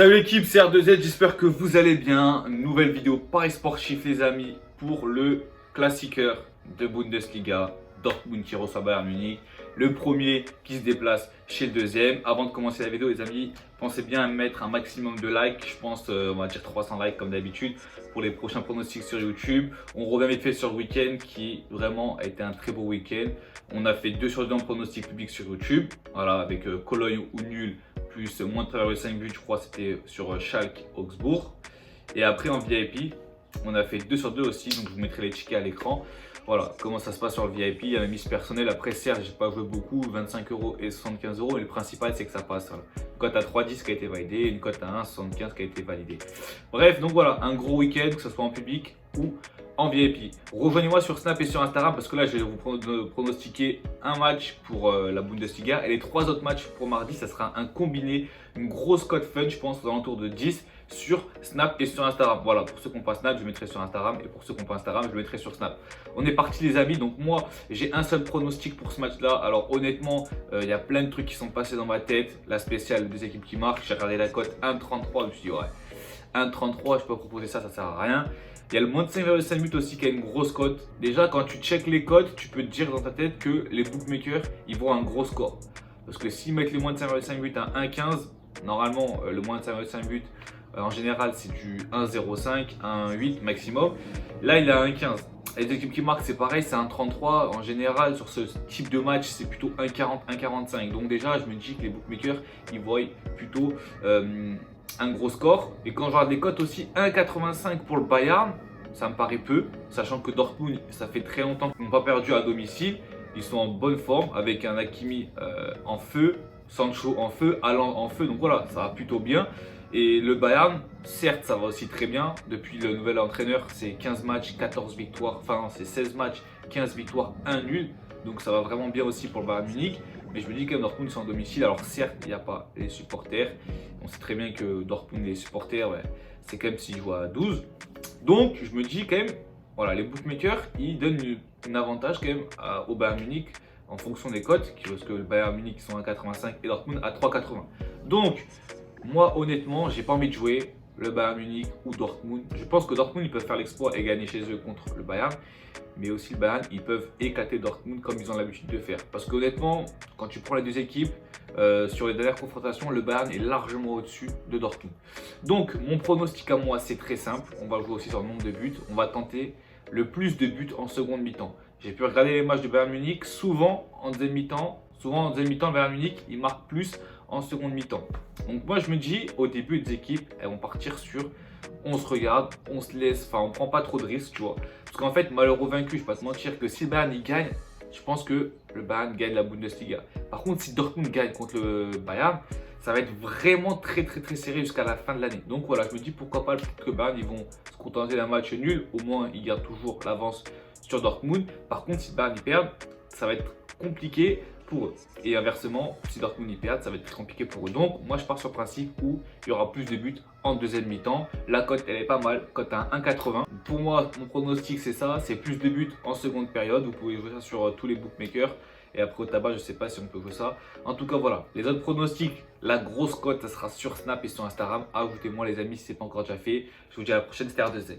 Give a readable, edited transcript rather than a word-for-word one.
Salut l'équipe, c'est R2Z, j'espère que vous allez bien. Nouvelle vidéo Paris sportif les amis pour le classiqueur de Bundesliga, Dortmund qui reçoit Bayern Munich. Le premier qui se déplace chez le deuxième. Avant de commencer la vidéo les amis, pensez bien à mettre un maximum de likes. Je pense on va dire 300 likes comme d'habitude pour les prochains pronostics sur YouTube. On revient vite fait sur le week-end qui vraiment a été un très beau week-end. On a fait 2 sur 2 en pronostics publics sur YouTube. Voilà, avec Cologne ou nul plus moins de 3,5 buts, je crois c'était sur Schalke Augsbourg. Et après en VIP, on a fait 2 sur 2 aussi, donc je vous mettrai les tickets à l'écran. Voilà comment ça se passe sur le VIP. Il y a ma mise personnelle. Après, certes, j'ai pas joué beaucoup, 25 € et 75 €, mais le principal c'est que ça passe. Voilà. Une cote à 3,10 qui a été validée, une cote à 1,75 qui a été validée. Bref, donc voilà, un gros week-end, que ce soit en public ou en VIP. Rejoignez-moi sur Snap et sur Instagram parce que là je vais vous pronostiquer un match pour la Bundesliga et les 3 autres matchs pour mardi. Ça sera un combiné, une grosse cote fun, je pense aux alentours de 10 sur Snap et sur Instagram. Voilà, pour ceux qui n'ont pas Snap, je mettrai sur Instagram et pour ceux qui n'ont pas Instagram, je le mettrai sur Snap. On est parti les amis, donc moi j'ai un seul pronostic pour ce match-là. Alors honnêtement, il y a plein de trucs qui sont passés dans ma tête. La spéciale des équipes qui marquent, j'ai regardé la cote 1,33, je me suis dit ouais, 1,33, je peux pas proposer ça, ça sert à rien. Il y a le moins de 5,5 buts aussi qui a une grosse cote. Déjà, quand tu checkes les cotes, tu peux te dire dans ta tête que les bookmakers, ils vont un gros score. Parce que s'ils mettent les moins de 5,5 buts à 1,15, normalement, le moins de 5,5 buts, en général, c'est du 1,05, 1,8 maximum. Là, il est à 1,15. Les équipes qui marquent, c'est pareil, c'est 1,33. En général, sur ce type de match, c'est plutôt 1,40, 1,45. Donc déjà, je me dis que les bookmakers, ils voient plutôt un gros score. Et quand je regarde les cotes aussi, 1,85 pour le Bayern, ça me paraît peu, sachant que Dortmund, ça fait très longtemps qu'ils n'ont pas perdu à domicile. Ils sont en bonne forme avec un Hakimi en feu, Sancho en feu, Haaland en feu. Donc voilà, ça va plutôt bien. Et le Bayern, certes, ça va aussi très bien. Depuis le nouvel entraîneur, c'est 15 matchs, 14 victoires. Enfin, c'est 16 matchs, 15 victoires, 1 nul. Donc ça va vraiment bien aussi pour le Bayern Munich. Mais je me dis que Dortmund sont en domicile. Alors certes, il n'y a pas les supporters. On sait très bien que Dortmund, les supporters, ouais, c'est quand même s'ils jouent à 12. Donc je me dis quand même, voilà, les bookmakers, ils donnent un avantage quand même au Bayern Munich en fonction des cotes. Parce que le Bayern Munich, ils sont à 1,85 et Dortmund à 3,80. Donc, moi honnêtement, j'ai pas envie de jouer le Bayern Munich ou Dortmund. Je pense que Dortmund, ils peuvent faire l'exploit et gagner chez eux contre le Bayern. Mais aussi le Bayern, ils peuvent éclater Dortmund comme ils ont l'habitude de faire. Parce qu'honnêtement, quand tu prends les deux équipes, sur les dernières confrontations, le Bayern est largement au-dessus de Dortmund. Donc, mon pronostic à moi, c'est très simple. On va jouer aussi sur le nombre de buts. On va tenter le plus de buts en seconde mi-temps. J'ai pu regarder les matchs de Bayern Munich. Souvent, en deuxième mi-temps, le Bayern Munich, il marque plus en seconde mi-temps. Donc moi, je me dis, au début, les équipes, elles vont partir sur on se regarde, on se laisse, enfin, on prend pas trop de risques, tu vois. Parce qu'en fait, malheureux vaincu, je vais pas te mentir que si le Bayern il gagne, je pense que le Bayern gagne la Bundesliga. Par contre, si Dortmund gagne contre le Bayern, ça va être vraiment très serré jusqu'à la fin de l'année. Donc voilà, je me dis pourquoi pas que le Bayern, ils vont se contenter d'un match nul. Au moins, ils gardent toujours l'avance sur Dortmund. Par contre, si le Bayern ils perd, ça va être compliqué pour eux. Et inversement, si Dortmund y perd, ça va être très compliqué pour eux. Donc, moi, je pars sur le principe où il y aura plus de buts en deuxième mi-temps. La cote, elle est pas mal, cote à 1,80. Pour moi, mon pronostic, c'est ça, c'est plus de buts en seconde période. Vous pouvez jouer ça sur tous les bookmakers. Et après, au tabac, je sais pas si on peut jouer ça. En tout cas, voilà. Les autres pronostics, la grosse cote, ça sera sur Snap et sur Instagram. Ajoutez-moi, les amis, si ce n'est pas encore déjà fait. Je vous dis à la prochaine, c'était R2Z.